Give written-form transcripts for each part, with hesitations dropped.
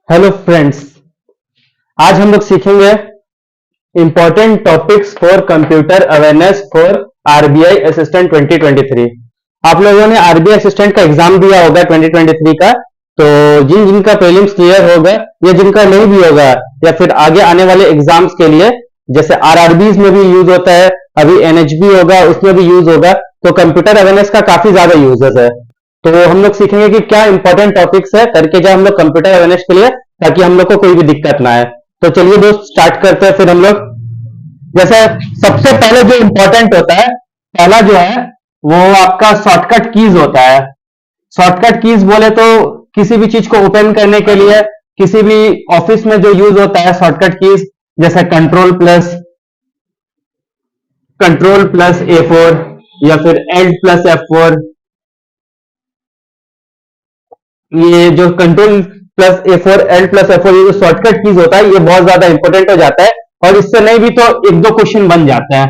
Hello friends, आज हम लोग सीखेंगे important topics for computer awareness for RBI assistant 2023। आप लोगों ने आरबीआई असिस्टेंट का एग्जाम दिया होगा 2023 का। तो जिन जिनका प्रीलिम्स क्लियर होगा या जिनका नहीं भी होगा या फिर आगे आने वाले एग्जाम्स के लिए, जैसे आरआरबीज में भी यूज होता है, अभी एनएचबी होगा उसमें भी यूज होगा, तो कंप्यूटर अवेयरनेस का काफी ज्यादा यूजेस है। तो हम लोग सीखेंगे कि क्या इंपॉर्टेंट टॉपिक्स है करके जाए हम लोग कंप्यूटर अवेयरनेस के लिए, ताकि हम लोग को कोई भी दिक्कत ना आए। तो चलिए दोस्त, स्टार्ट करते हैं फिर हम लोग। जैसे सबसे पहले जो इंपॉर्टेंट होता है, पहला जो है वो आपका शॉर्टकट कीज होता है। शॉर्टकट कीज बोले तो किसी भी चीज को ओपन करने के लिए, किसी भी ऑफिस में जो यूज होता है शॉर्टकट कीज, जैसे कंट्रोल प्लस A4 या फिर Alt प्लस F4। ये जो control plus A4 Alt plus F4 ये जो शॉर्टकट कीज होता है, ये बहुत ज्यादा इंपॉर्टेंट हो जाता है और इससे नहीं भी तो एक दो क्वेश्चन बन जाते हैं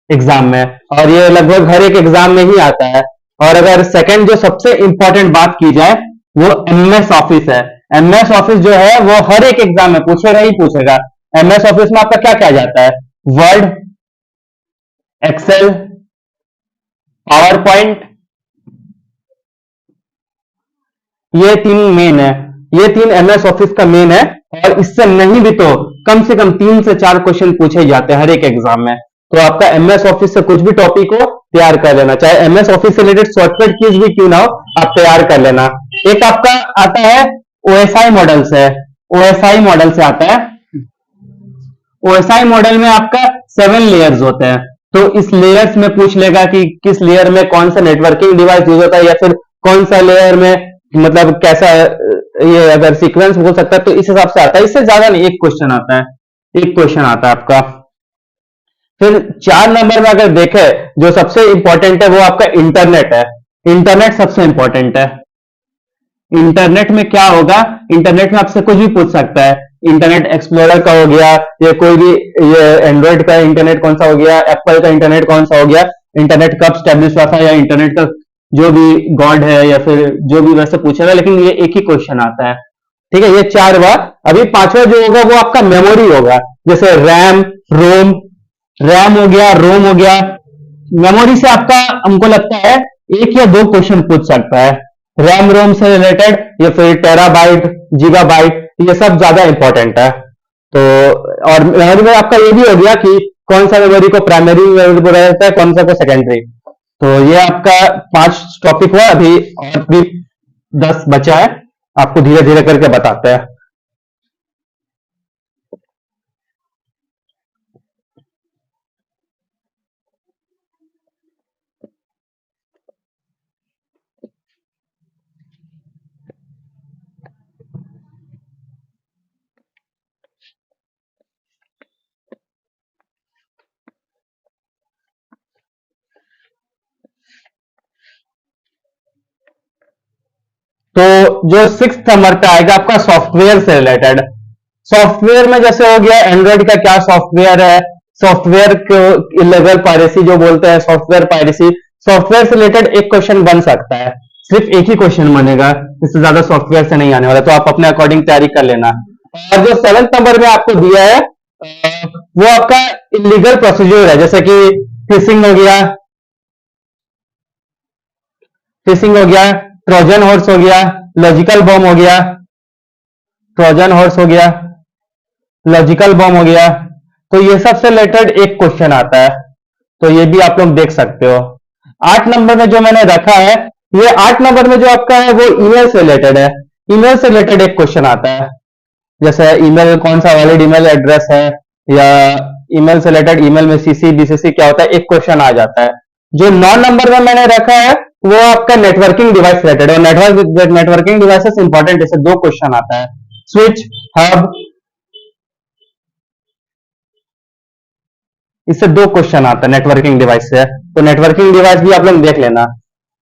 एग्जाम में, और ये लगभग हर एक एग्जाम में ही आता है। और अगर सेकंड जो सबसे इंपॉर्टेंट बात की जाए वो एमएस ऑफिस है। एमएस ऑफिस जो है वो हर एक एग्जाम में पूछेगा ही पूछेगा। एमएस ऑफिस में आपका क्या क्या जाता है? वर्ड, एक्सेल, पावर पॉइंट, ये तीन मेन है। ये तीन एमएस ऑफिस का मेन है और इससे नहीं भी तो कम से कम 3 से 4 क्वेश्चन पूछे जाते हैं हर एक एग्जाम में। तो आपका एमएस ऑफिस से कुछ भी टॉपिक हो तैयार कर लेना, चाहे एमएस ऑफिस से रिलेटेड शॉर्टकट कीज भी क्यों ना हो, आप तैयार कर लेना। एक आपका आता है ओएसआई मॉडल से। ओएसआई मॉडल से आता है। ओएसआई मॉडल में आपका 7 लेयर्स होते हैं। तो इस लेयर्स में पूछ लेगा कि किस लेयर में कौन सा नेटवर्किंग डिवाइस यूज होता है, या फिर कौन सा लेयर में मतलब कैसा ये अगर सीक्वेंस हो सकता है, तो इस हिसाब से आता है। इससे ज्यादा नहीं, एक क्वेश्चन आता है, एक क्वेश्चन आता है आपका। फिर 4 नंबर में अगर देखें, जो सबसे इंपॉर्टेंट है वो आपका इंटरनेट है। इंटरनेट सबसे इंपॉर्टेंट है। इंटरनेट में क्या होगा, इंटरनेट में आपसे कुछ भी पूछ सकता है। इंटरनेट एक्सप्लोरर का हो गया, या कोई भी ये एंड्रॉइड का इंटरनेट कौन सा हो गया, एप्पल का इंटरनेट कौन सा हो गया, इंटरनेट कब स्टैब्लिश हुआ था, या इंटरनेट का जो भी गॉड है या फिर जो भी वैसे पूछेगा, लेकिन ये एक ही क्वेश्चन आता है। ठीक है, ये 4 बार। अभी 5वां जो होगा वो आपका मेमोरी होगा, जैसे रैम हो गया, रोम हो गया। मेमोरी से आपका हमको लगता है 1 या 2 क्वेश्चन पूछ सकता है, रैम रोम से रिलेटेड, या फिर टेराबाइट, गीगाबाइट, ये सब ज्यादा इंपॉर्टेंट है। तो और मेमोरी में आपका ये भी हो गया कि कौन सा मेमोरी को प्राइमरी मेमोरी बोला जाता है, कौन सा को सेकेंडरी। तो ये आपका 5 टॉपिक हुआ। अभी और भी 10 बचा है, आपको धीरे धीरे करके बताते हैं। तो जो 6 नंबर पे आएगा आपका सॉफ्टवेयर से रिलेटेड। सॉफ्टवेयर में जैसे हो गया एंड्रॉइड का क्या सॉफ्टवेयर है, सॉफ्टवेयर को इलीगल पायरेसी जो बोलते हैं, सॉफ्टवेयर पायरेसी। सॉफ्टवेयर से रिलेटेड एक क्वेश्चन बन सकता है, सिर्फ एक ही क्वेश्चन बनेगा, इससे ज्यादा सॉफ्टवेयर से नहीं आने वाला। तो आप अपने अकॉर्डिंग तैयारी कर लेना। और जो 7 नंबर में आपको दिया है वो आपका इलीगल प्रोसीजर है, जैसे कि फिशिंग हो गया, ट्रोजन हॉर्स हो गया, लॉजिकल बॉम्ब हो गया, ट्रोजन हॉर्स हो गया, लॉजिकल बॉम्ब हो गया। तो ये सब से रिलेटेड एक क्वेश्चन आता है, तो ये भी आप लोग देख सकते हो। 8 नंबर में जो मैंने रखा है, ये 8 नंबर में जो आपका है वो ईमेल से रिलेटेड है। ईमेल से रिलेटेड एक क्वेश्चन आता है, जैसे ईमेल कौन सा वैलिड ईमेल एड्रेस है, या ईमेल से रिलेटेड ईमेल में सीसी बीसीसी क्या होता है, एक क्वेश्चन आ जाता है। जो 9 नंबर में मैंने रखा है वो आपका नेटवर्किंग डिवाइस रिलेटेड है। नेटवर्किंग डिवाइसेस इंपॉर्टेंट, इससे 2 क्वेश्चन आता है, स्विच, हब, इससे 2 क्वेश्चन आता है नेटवर्किंग डिवाइस से। तो नेटवर्किंग डिवाइस भी आप लोग देख लेना।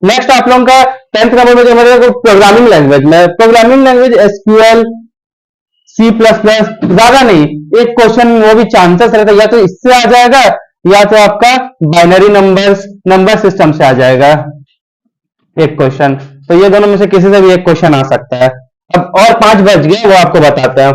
नेक्स्ट आप लोगों का 10th नंबर में जो मेरे प्रोग्रामिंग लैंग्वेज में, प्रोग्रामिंग लैंग्वेज एसक्यूएल, C++, ज्यादा नहीं, एक क्वेश्चन वो भी चांसेस रहता है, या तो इससे आ जाएगा या तो आपका बाइनरी नंबर सिस्टम से आ जाएगा एक क्वेश्चन। तो ये दोनों में से किसी से भी एक क्वेश्चन आ सकता है। अब और 5 बच गए, वो आपको बताते हैं।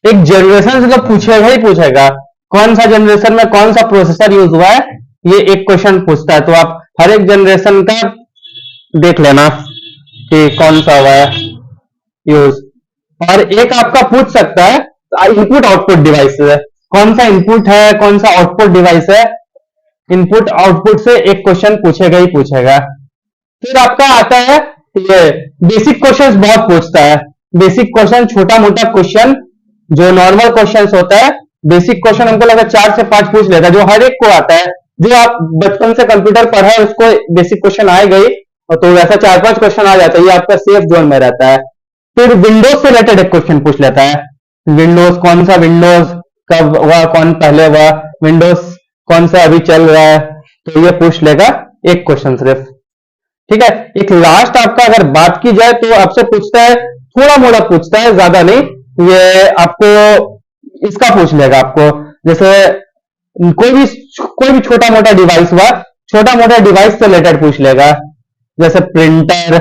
एक जनरेशन से तो पूछेगा ही पूछेगा, कौन सा जनरेशन में कौन सा प्रोसेसर यूज हुआ है, ये एक क्वेश्चन पूछता है। तो आप हर एक जनरेशन का देख लेना कि कौन सा हुआ है यूज। और एक आपका पूछ सकता है इनपुट आउटपुट डिवाइस है, कौन सा इनपुट है कौन सा आउटपुट डिवाइस है। इनपुट आउटपुट से एक क्वेश्चन पूछेगा ही पूछेगा। फिर आपका आता है ये बेसिक क्वेश्चंस, बहुत पूछता है बेसिक क्वेश्चन, छोटा मोटा क्वेश्चन जो नॉर्मल क्वेश्चंस होता है। बेसिक क्वेश्चन हमको लगा 4 से 5 पूछ लेता है, जो हर एक को आता है, जो आप बचपन से कंप्यूटर पढ़ा है उसको बेसिक क्वेश्चन आए गई, तो वैसा 4-5 क्वेश्चन आ जाता है, ये आपका सेफ जोन में रहता है। फिर विंडोज से रिलेटेड एक क्वेश्चन पूछ लेता है, विंडोज कौन सा विंडोज कब हुआ, कौन पहले हुआ, विंडोज कौन सा अभी चल रहा है, तो ये पूछ लेगा एक क्वेश्चन सिर्फ। ठीक है, एक लास्ट आपका अगर बात की जाए तो आपसे पूछता है, थोड़ा मोड़ा पूछता है, ज्यादा नहीं, ये आपको इसका पूछ लेगा आपको, जैसे कोई भी छोटा मोटा डिवाइस हुआ, छोटा मोटा डिवाइस से रिलेटेड पूछ लेगा, जैसे प्रिंटर,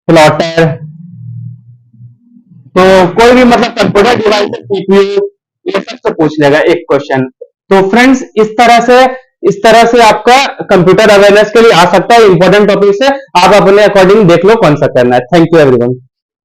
प्लॉटर, तो कोई भी मतलब कंप्यूटर डिवाइस, सीपीयू, ये सब से पूछ लेगा एक क्वेश्चन। तो फ्रेंड्स इस तरह से आपका कंप्यूटर अवेयरनेस के लिए आ सकता है, इंपॉर्टेंट टॉपिक से आप अपने अकॉर्डिंग देख लो कौन सा करना है। Thank you everyone.